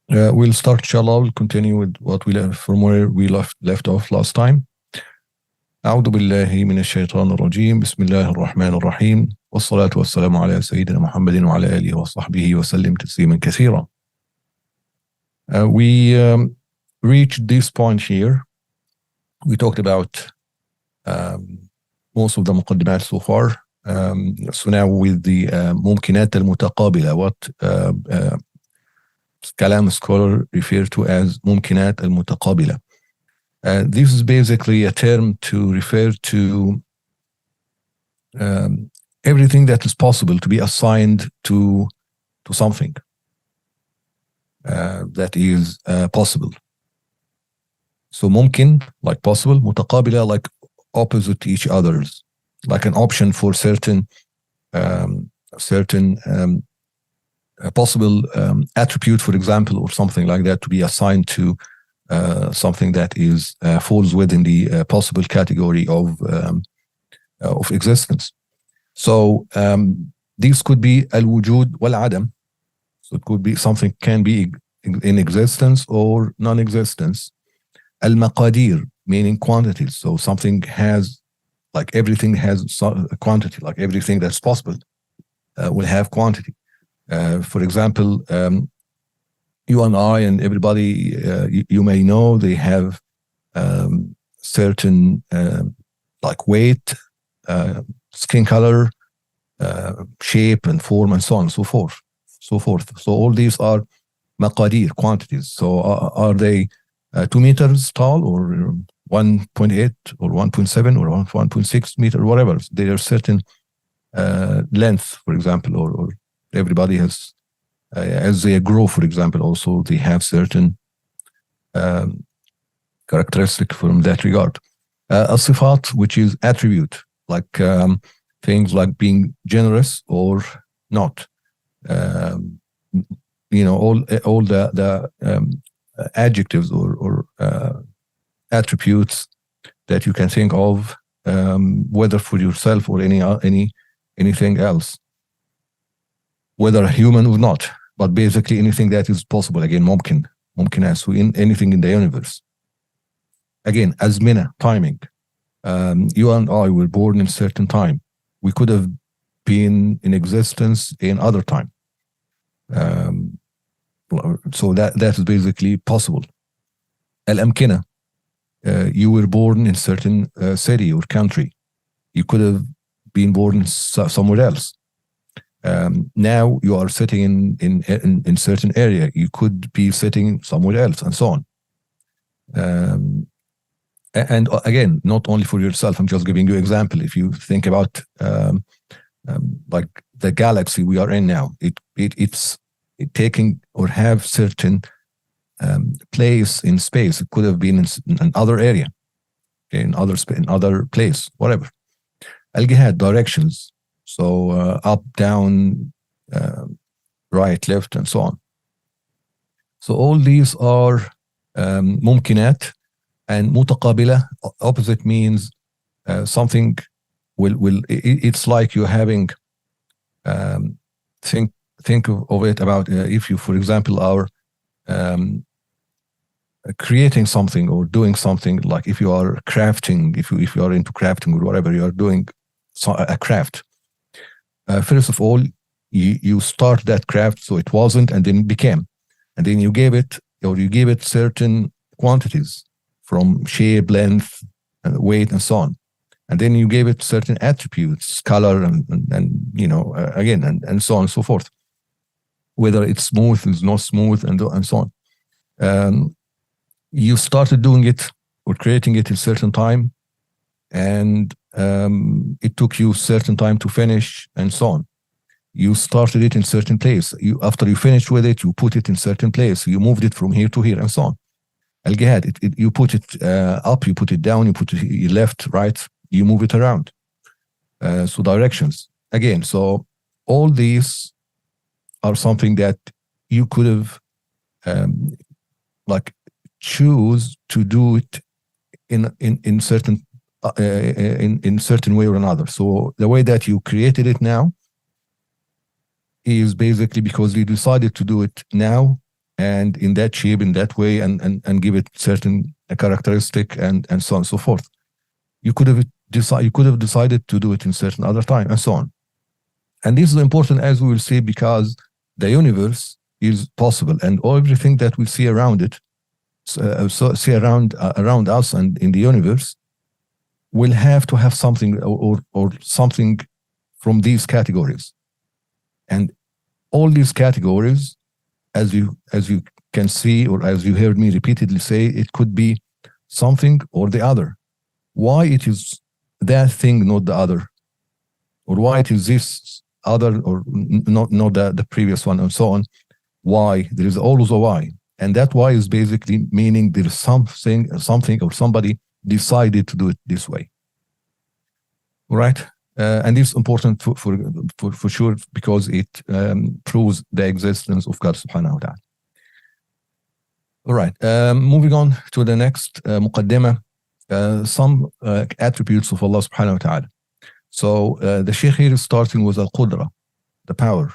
We'll start, inshallah. We'll continue with what we left from where we left off last time. أعوذ بالله من الشيطان الرجيم بسم الله الرحمن الرحيم والصلاة والسلام على سيدنا محمد وعلى آله وصحبه وسلم تسليما كثيرا. We reached this point here. We talked about most of the Muqadimat so far. So now with the ممكنات المتقابلة, what Kalam scholar refer to as ممكنات المتقابلة. This is basically a term to refer to everything that is possible to be assigned to something that is possible. So ممكن, like possible, متقابلة, like opposite to each others, like an option for certain possible attribute, for example, or something like that, to be assigned to something that is falls within the possible category of existence. So these could be al-wujud wal-adam. So it could be something can be in existence or non-existence. Al-maqadir, meaning quantities. So something has, like everything has a quantity, like everything that's possible will have quantity. For example, you and I and everybody you may know, they have certain like weight, skin color, shape and form and so on and so forth. So all these are maqadir, quantities. So are they 2 meters tall or 1.8 or 1.7 or 1.6 meter, whatever? There are certain length, for example, or everybody has, as they grow, for example, also they have certain characteristic from that regard. As-sifat, which is attribute, like things like being generous or not. You know, all the adjectives or attributes that you can think of, whether for yourself or anything else, whether human or not, but basically anything that is possible. Again, mumkin as in anything in the universe. Again, azmina, timing. You and I were born in a certain time. We could have been in existence in other time. So that is basically possible. Al-amkina, you were born in certain city or country. You could have been born somewhere else. Now you are sitting in certain area. You could be sitting somewhere else, and so on. And again, not only for yourself. I'm just giving you an example. If you think about like the galaxy we are in now, it's taking or have certain place in space. It could have been in another area, in other place, whatever. Al-jihad, directions. So up, down, right, left, and so on. So all these are mumkinat, and mutaqabila, opposite, means something will. It's like you're having think of it about if you, for example, are creating something or doing something, like if you are crafting, if you are into crafting or whatever, you are doing a craft. First of all, you start that craft, so it wasn't, and then it became, and then you gave it certain quantities from shape, length, and weight, and so on, and then you gave it certain attributes, color, and you know, again, and so on and so forth. Whether it's smooth, is not smooth, and so on. You started doing it or creating it in certain time, and it took you certain time to finish, and so on. You started it in certain place. After you finished with it, you put it in certain place. You moved it from here to here, and so on. Al-jihad, you put it up, you put it down, you put it left, right, you move it around. So directions. Again, so all these are something that you could have like choose to do it in certain in certain way or another. So the way that you created it now is basically because you decided to do it now and in that shape, in that way, and give it certain characteristic and so on and so forth. You could have decided to do it in certain other time and so on. And this is important, as we will see, because the universe is possible, and everything that we see around it, see around us and in the universe, will have to have something or something from these categories. And all these categories, as you can see, or as you heard me repeatedly say, it could be something or the other. Why it is that thing, not the other, or why it is this other, or not the previous one, and so on. Why? There is always a why, and that why is basically meaning there is something or somebody decided to do it this way. All right. And this is important for sure, because it proves the existence of God subhanahu wa ta'ala. All right, moving on to the next Muqaddimah, some attributes of Allah subhanahu wa ta'ala. So the Shaykh here is starting with al-Qudra, the power,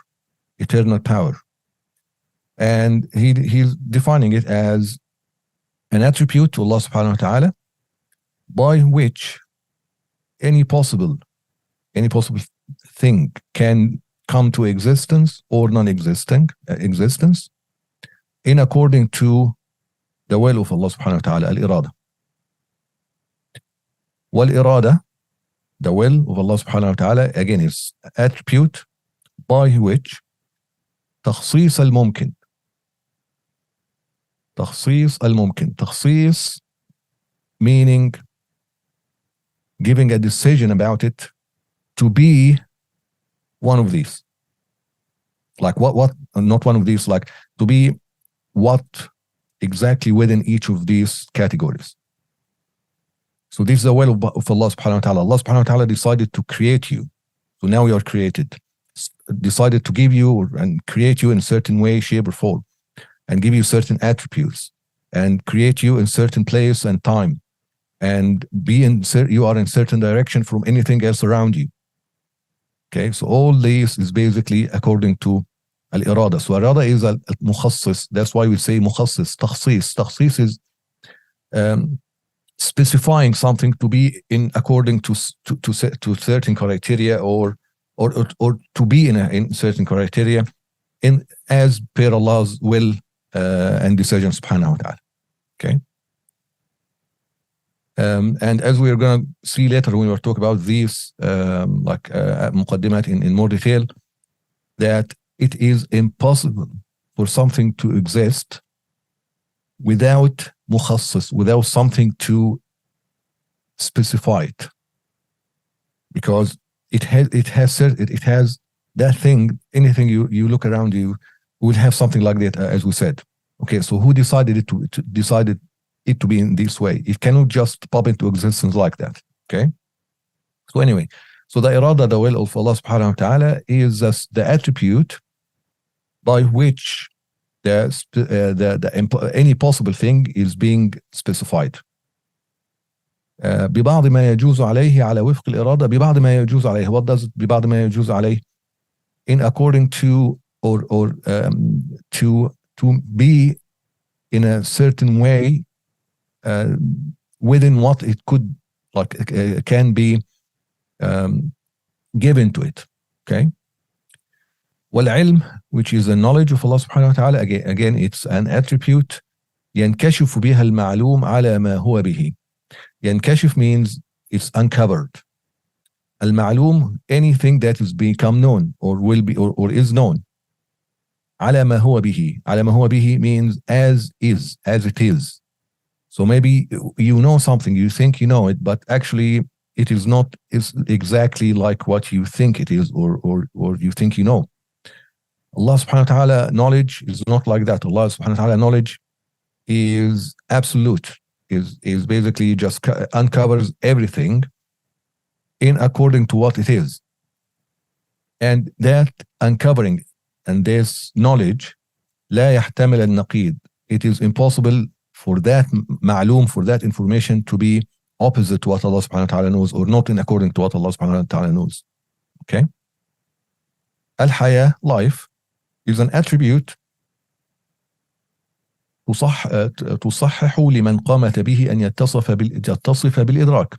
eternal power. And he's defining it as an attribute to Allah subhanahu wa ta'ala by which any possible thing can come to existence or non-existing existence in according to the will of Allah subhanahu wa ta'ala, al-irada. Wal-irada, the will of Allah subhanahu wa ta'ala, again, is attribute by which تخصيص الممكن. تخصيص الممكن. تخصيص meaning giving a decision about it to be one of these. Like what, not one of these, like to be what exactly within each of these categories. So this is the will of Allah subhanahu wa ta'ala. Allah subhanahu wa ta'ala decided to create you. So now you are created. Decided to give you and create you in a certain way, shape, or form, and give you certain attributes, and create you in certain place and time, and you are in certain direction from anything else around you. Okay, so all this is basically according to al-irada. So irada is al-mukhassis. That's why we say mukhassis. Takhsis. Takhsis is specifying something to be in according to certain criteria, or to be in certain criteria, in as per Allah's will and decision subhanahu wa ta'ala. Okay. And as we are going to see later when we talk about these Muqaddimat in more detail, that it is impossible for something to exist without mukhassis, without something to specify it, because it has that thing. Anything you look around you will have something like that, as we said. Okay, so who decided it to be in this way? It cannot just pop into existence like that. Okay, so anyway, so the irada, the will of Allah subhanahu wa ta'ala, is the attribute by which any possible thing is being specified. ببعض ما يجوز عليه على وفق الإرادة. ببعض ما يجوز عليه. What does ببعض ما يجوز عليه? In according to, or to be in a certain way within what it could, can be given to it. Okay. والعلم, which is the knowledge of Allah subhanahu wa ta'ala, again it's an attribute. ينكشف بها المعلوم على ما هو به. ينكشف means it's uncovered. المعلوم, anything that is become known or will be or is known. على ما هو به. على ما هو به means as is, as it is. So maybe you know something, you think you know it, but actually it is not exactly like what you think it is, or you think you know. Allah subhanahu wa ta'ala knowledge is not like that. Allah subhanahu wa ta'ala knowledge is absolute, is basically just uncovers everything in according to what it is. And that uncovering and this knowledge, لا يحتمل النقيض. It is impossible for that ma'loom, for that information to be opposite to what Allah subhanahu wa ta'ala knows, or not in according to what Allah subhanahu wa ta'ala knows. Okay? Al-Haya, life, is an attribute تصحح لمن قامت به أن يتصف بالإدراك.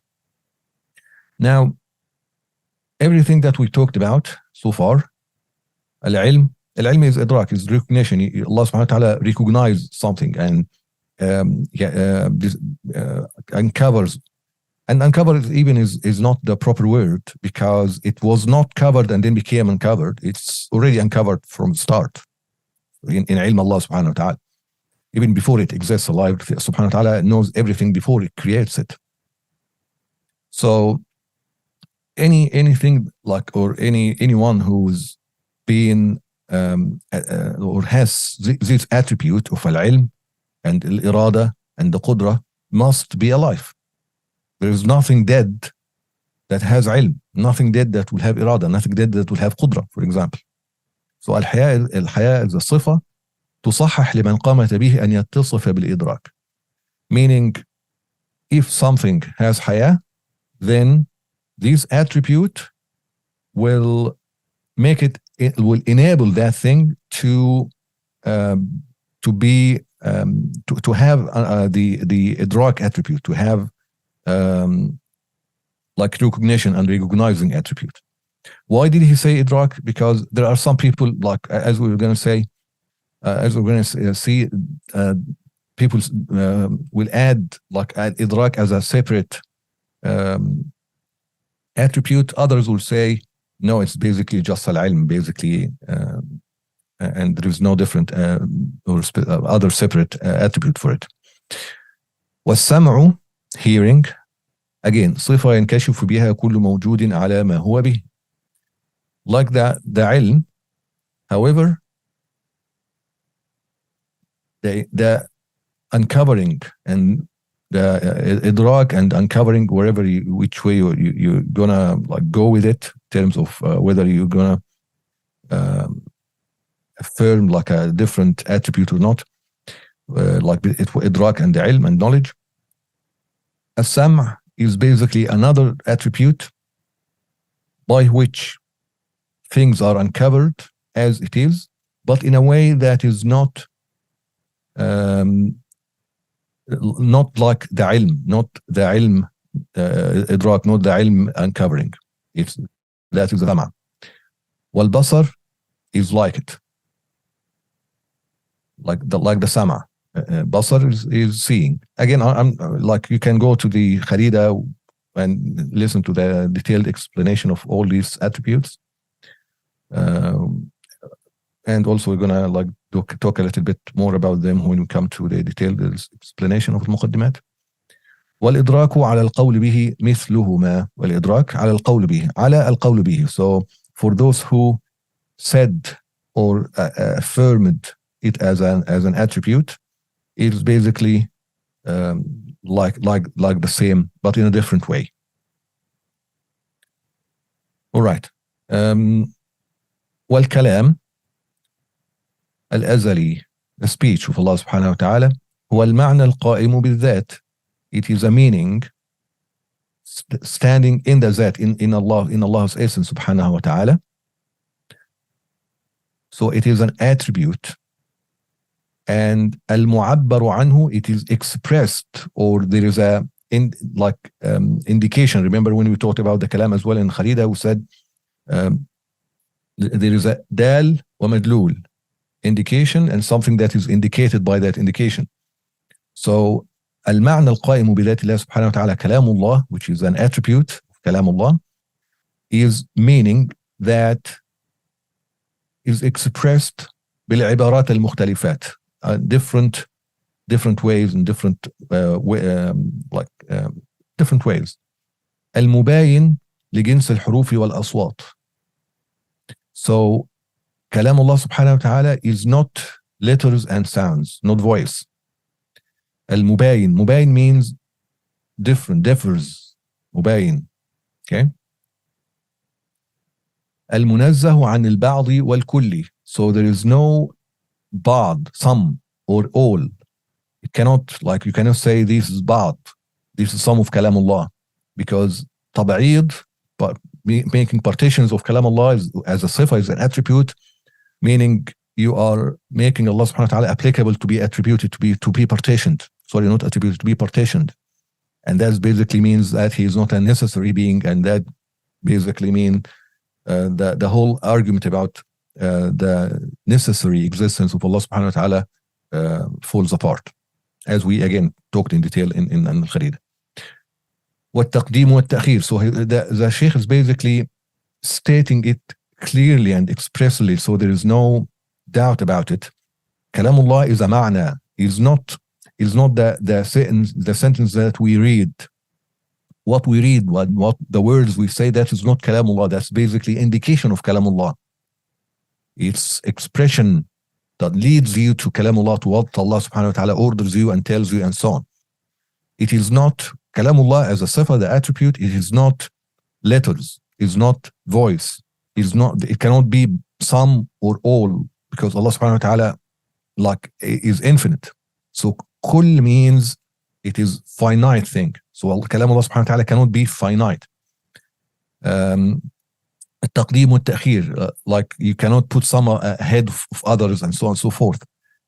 Now, everything that we talked about so far, العلم is إدراك, is recognition. Allah subhanahu wa ta'ala recognizes something and uncovers. And uncover even is not the proper word, because it was not covered and then became uncovered. It's already uncovered from the start in ilm Allah subhanahu wa ta'ala. Even before it exists, Allah subhanahu wa ta'ala knows everything before it creates it. So anything like, or anyone who's been or has this attribute of al-ilm and al-irada and the qudra must be alive. There is nothing dead that has ilm, nothing dead that will have irada, nothing dead that will have qudra, for example. So الحياة is a صفة تصحح لمن قامت به أن يتصف بالإدراك. Meaning, if something has حياة, then this attribute will make it will enable that thing to be to have the idrak attribute, to have like recognition and recognizing attribute. Why did he say idrak? Because there are some people, like as we were going to say, as we're going to see, people will add idrak as a separate attribute. Others will say, no, it's basically just al-ilm, basically, and there is no different or other separate attribute for it. والسمع, hearing, again, صفة ينكشف بها كل موجود على ما هو به. Like that, the ilm, however, the uncovering and the idrak and uncovering, wherever which way you're gonna like go with it, in terms of whether you're gonna affirm like a different attribute or not, like idrak and the ilm and knowledge. As-sam' is basically another attribute by which things are uncovered as it is, but in a way that is not like the ilm, not the ilm idrak, not the ilm uncovering. That is the sama'. Wal-basar is like it, like the sama'. Basar is seeing. Again, I'm like, you can go to the Kharida and listen to the detailed explanation of all these attributes. And also we're gonna like talk a little bit more about them when we come to the detailed explanation of Muqadimat. والإدراك على القول به مثلهما. والإدراك على القول به. على القول به. So for those who said or affirmed it as an attribute, it is basically like the same, but in a different way. All right. والكلام الأزلي, the speech of Allah subhanahu wa ta'ala, هو المعنى القائم بالذات. It is a meaning standing in the zat, in Allah's essence subhanahu wa ta'ala. So it is an attribute. And al-mu'abbaru anhu, it is expressed, or there is a indication. Remember when we talked about the kalam as well in Kharida, we said there is a dal wa madlul, indication and something that is indicated by that indication. So al-ma'na al-qa'imu bi-dhati Allah subhanahu wa ta'ala, kalamullah, which is an attribute of kalamullah, is meaning that is expressed bil-ibarat al-mukhtalifat, different ways and different different ways. المباين لجنس الحروف والأصوات. So كلام Allah subhanahu wa ta'ala is not letters and sounds, not voice. المباين, مباين means differs, مباين. Okay. المنزه عن البعض والكل. So there is no بعض, some or all. It cannot, like, you cannot say this is بعض, this is some of kalam Allah, because tab'id, but making partitions of kalam Allah as a sifa, is an attribute, meaning you are making Allah subhanahu wa ta'ala applicable to be attributed to be partitioned. Sorry, not attributed, to be partitioned. And that basically means that he is not a necessary being, and that basically means the whole argument about the necessary existence of Allah subhanahu wa ta'ala falls apart, as we again talked in detail in al-Kharida. والتقديم والتأخير. So the Sheikh is basically stating it clearly and expressly, so there is no doubt about it. Kalamullah is a ma'na, is not the sentence that we read. What we read, what the words we say, that is not Kalamullah. That's basically indication of Kalamullah. It's expression that leads you to Kalamullah, to what Allah subhanahu wa ta'ala orders you and tells you and so on. It is not Kalamullah as a sifa, the attribute. It is not letters, is not voice, it cannot be some or all, because Allah subhanahu wa ta'ala is infinite. So kul means it is finite thing. So Kalam Allah subhanahu wa ta'ala cannot be finite. التقديم والتأخير, like you cannot put some ahead of others and so on and so forth.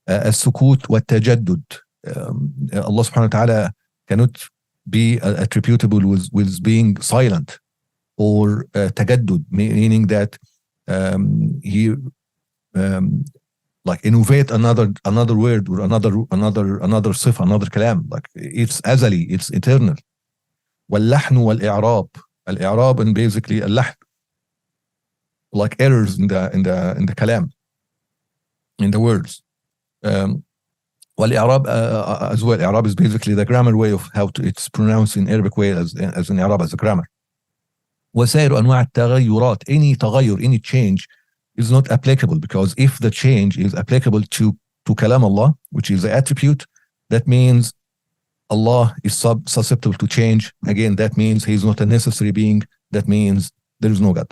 السكوت والتجدد, Allah subhanahu wa ta'ala cannot be attributable with being silent, or تجدد, meaning that he like innovate another word or another صفة, another kalam, like it's azali, it's eternal. واللحن والإعراب, الإعراب and basically اللحن, like errors in the kalam, in the words. والإعراب as well. إعراب is basically the grammar way of how it's pronounced in Arabic way as in إعراب, as a grammar. وسائر أنواع التغيرات, any تغير, any change is not applicable, because if the change is applicable to kalam Allah, which is the attribute, that means Allah is susceptible to change. Again, that means he is not a necessary being. That means there is no God.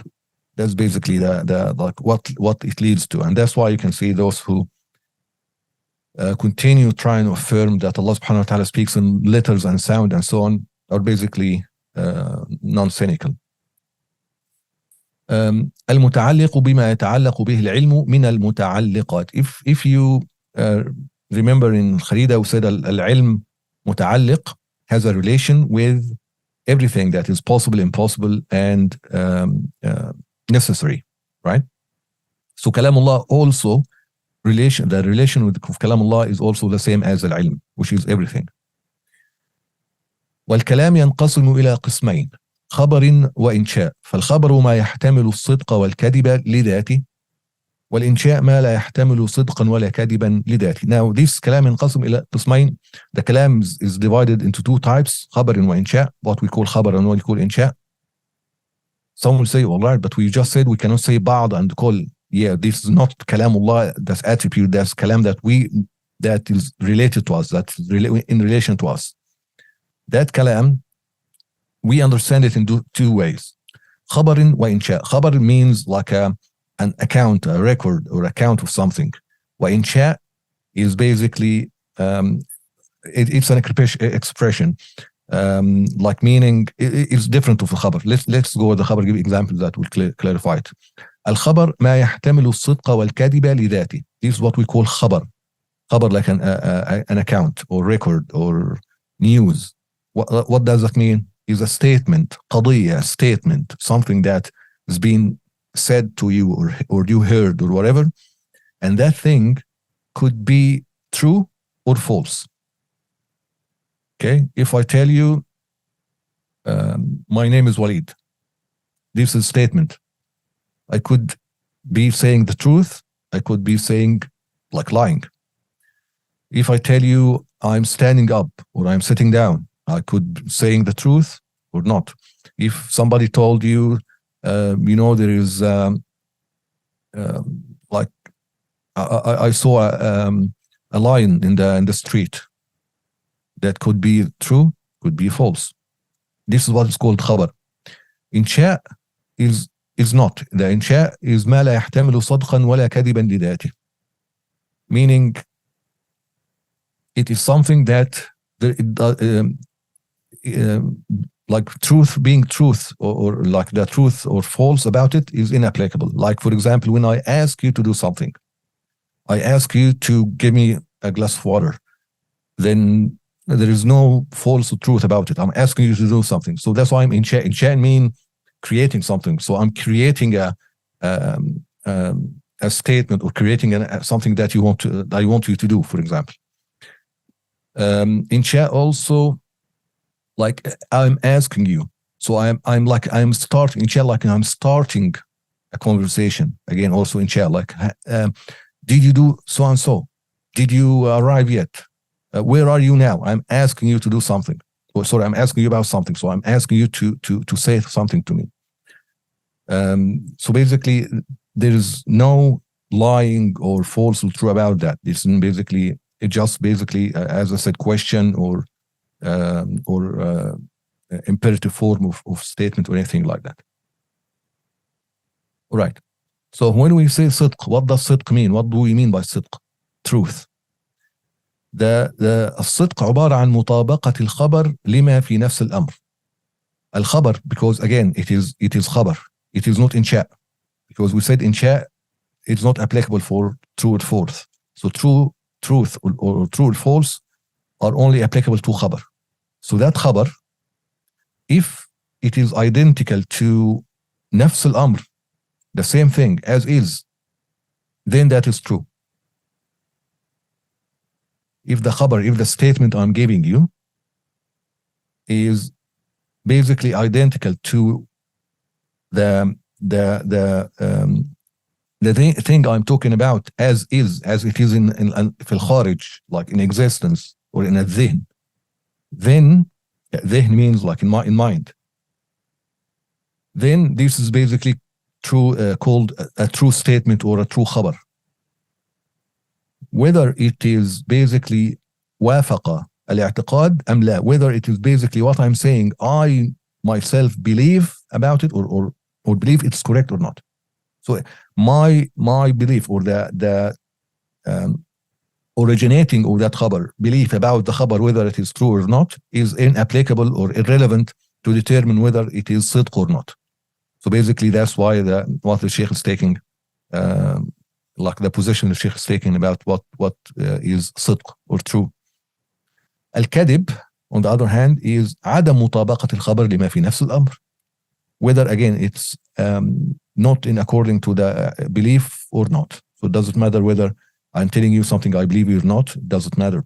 That's basically the like what it leads to. And that's why you can see those who continue trying to affirm that Allah subhanahu wa ta'ala speaks in letters and sound and so on are basically non-cynical. المتعلق بما يتعلق به العلم من المتعلقات. If you remember in Kharida we said al-ilm متعلق, has a relation with everything that is possible, impossible, and necessary, right? So Kalamullah also, the relation with Kalamullah is also the same as al-ilm, which is everything. والكلام ينقسم إلى قسمين: خبر وإنشاء. فالخبر ما يحتمل الصدق والكذب لذاته، والإنشاء ما لا يحتمل صدقا ولا كذبا لذاته. Now this كلام ينقسم إلى قسمين. The كلام is divided into two types: خبر وإنشاء, what we call خبر and what we call إنشاء. Some will say, all right, but we just said we cannot say بعض and call. Yeah, this is not Kalamullah, that's attribute, that's kalam that is related to us, that's in relation to us. That kalam, we understand it in two ways. خبر وإنشاء. خبر means like an account, a record or account of something. وإنشاء is basically it's an expression, like meaning it's different of the خبر. Let's go with the خبر, give examples that will clarify it. الخبر ما يحتمل الصدق والكذب لذاته. This is what we call خبر. خبر like an account or record or news. What does that mean? Is a statement, قضية, statement, something that has been said to you or you heard or whatever, and that thing could be true or false. Okay, if I tell you my name is Walid, this is a statement. I could be saying the truth, I could be saying like lying. If I tell you I'm standing up or I'm sitting down, I could be saying the truth or not. If somebody told you, there is like I saw a lion in the street, that could be true, could be false. This is what is called خبر. إنشاء is not. The إنشاء is ما لا يحتمل صدقا ولا كذبا لذاته. Meaning it is something that like truth being truth or like the truth or false about it is inapplicable. Like for example, when I ask you to do something, I ask you to give me a glass of water, then there is no false truth about it. I'm asking you to do something. So that's why I'm in chat. In chat mean creating something. So I'm creating a statement or creating something that I want you to do, for example. In chat also, like I'm asking you. So I'm starting in chat, like I'm starting a conversation again. Also in chat, like did you do so and so? Did you arrive yet? Where are you now? I'm asking you to do something. Or sorry, I'm asking you about something. So I'm asking you to say something to me. So basically, there is no lying or false or true about that. It's basically as I said, question or imperative form of statement or anything like that. All right. So when we say صدق, what does صدق mean? What do we mean by صدق? Truth. الصدق عبارة عن مطابقة الخبر لما في نفس الأمر. الخبر, because again it is خبر. It is not إنشاء, because we said إنشاء it's not applicable for true or false. So truth or true or false are only applicable to خبر. So that خبر, if it is identical to نفس الأمر, the same thing as is, then that is true. If the statement I'm giving you is basically identical to the thing I'm talking about as it is in في الخارج, like in existence or in a ذهن, then ذهن means like in mind, then this is basically true, called a true statement or a true خبر. Whether it is basically وافق الاعتقاد أم لا, whether it is basically what I'm saying I myself believe about it or believe it's correct or not. So my belief or the originating of that خبر, belief about the خبر, whether it is true or not, is inapplicable or irrelevant to determine whether it is صدق or not. So basically that's why what the Sheikh is taking, like the position the Sheikh is taking about what is صدق or true. الكذب, on the other hand, is عدم مطابقة الخبر لما في نفس الأمر. Whether again it's not in according to the belief or not. So it doesn't matter whether I'm telling you something I believe or not. It doesn't matter.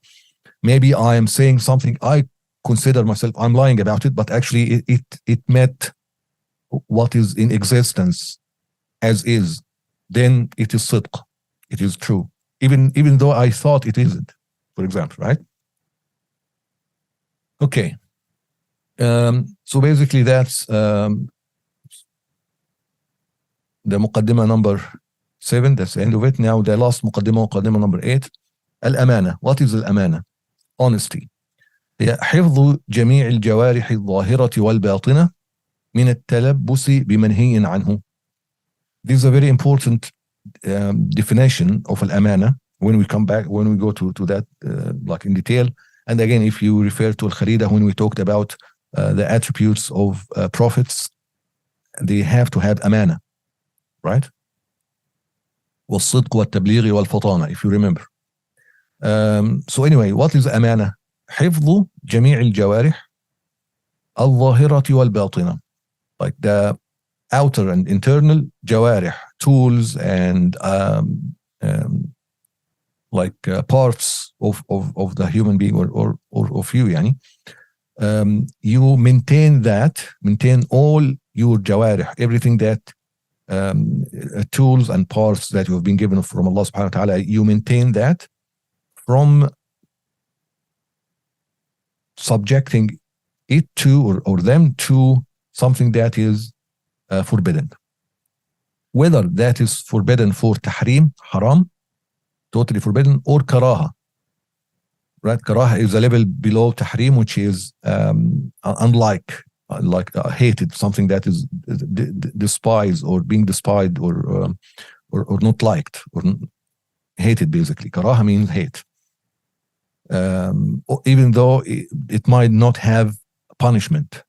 Maybe I am saying something I consider myself I'm lying about it, but actually it met what is in existence as is. Then it is صدق. It is true. Even though I thought it isn't, for example, right? Okay. So basically that's the Muqaddimah number 7. That's the end of it. Now the last Muqaddimah number 8. Al-Amana. What is Al-Amana? Honesty. هي حفظ جميع الجوارح الظاهرة والباطنة من التلبس بمنهي عنه. This is a very important definition of al-amana when we go to that like in detail. And again, if you refer to al-Kharida, when we talked about the attributes of prophets, they have to have amana, right? والصدق والتبليغ والفطانة, if you remember. So anyway, what is amana? حفظ جميع الجوارح الظاهرة والباطنة, like the outer and internal jawarih, tools and like parts of the human being or of you, yani. You maintain all your jawarih, everything that tools and parts that you have been given from Allah subhanahu wa ta'ala, you maintain that from subjecting it to or them to something that is forbidden. Whether that is forbidden for tahrim, haram, totally forbidden, or karaha. Right? Karaha is a level below tahrim, which is hated, something that is despised or being despised or not liked or hated, basically. Karaha means hate. Even though it might not have punishment,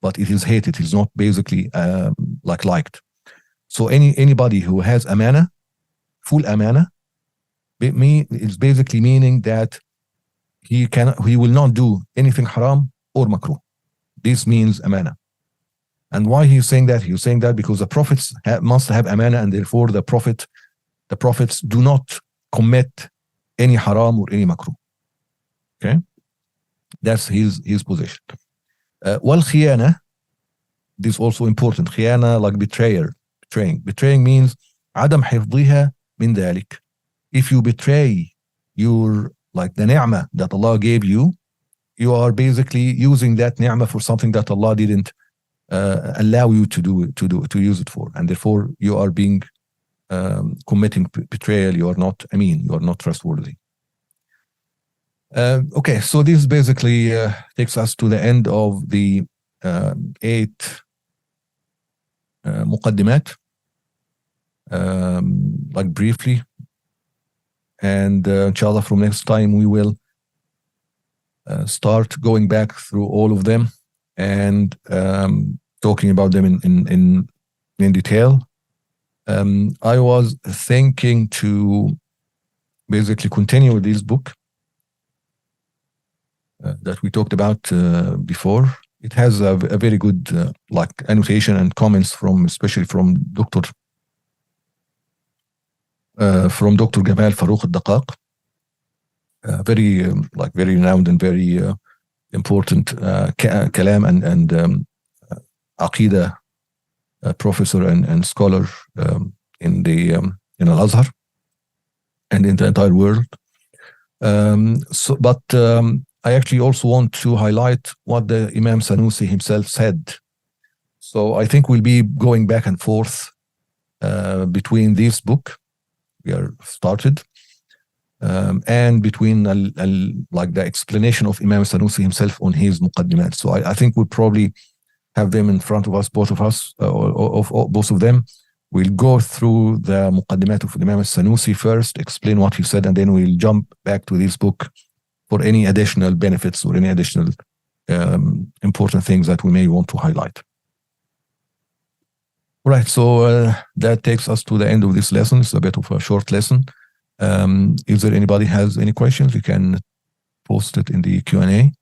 but it is hated. It is not basically liked. So anybody who has amana, full amana, It's basically meaning that he will not do anything haram or makruh. This means amana. And why he's saying that? He's saying that because the prophets must have amana, and therefore the prophets do not commit any haram or any makruh. Okay, that's his position. Wal khiyana, this is also important. Khiyana, like betraying. Betraying means عدم حفظها من ذلك. If you betray your, like, the ni'mah that Allah gave you, you are basically using that ni'mah for something that Allah didn't allow you to use it for, and therefore you are being committing betrayal. You are not amin, you are not trustworthy. Okay, so this basically takes us to the end of the 8 Muqadimat, like briefly, and inshallah from next time we will start going back through all of them and talking about them in detail. I was thinking to basically continue with this book that we talked about before. It has a very good like annotation and comments especially from Dr. Gamal Farouk al-Daqaq, very very renowned and very important kalam and Aqidah professor and scholar in al-Azhar and in the entire world. But I actually also want to highlight what the Imam Sanusi himself said. So I think we'll be going back and forth between this book we are started and between like the explanation of Imam Sanusi himself on his Muqaddimat. So I think we'll probably have them in front of us, both of us, both of them. We'll go through the Muqaddimat of Imam Sanusi first, explain what he said, and then we'll jump back to this book for any additional benefits or any additional important things that we may want to highlight. All right, so that takes us to the end of this lesson. It's a bit of a short lesson. If there anybody has any questions, you can post it in the Q&A.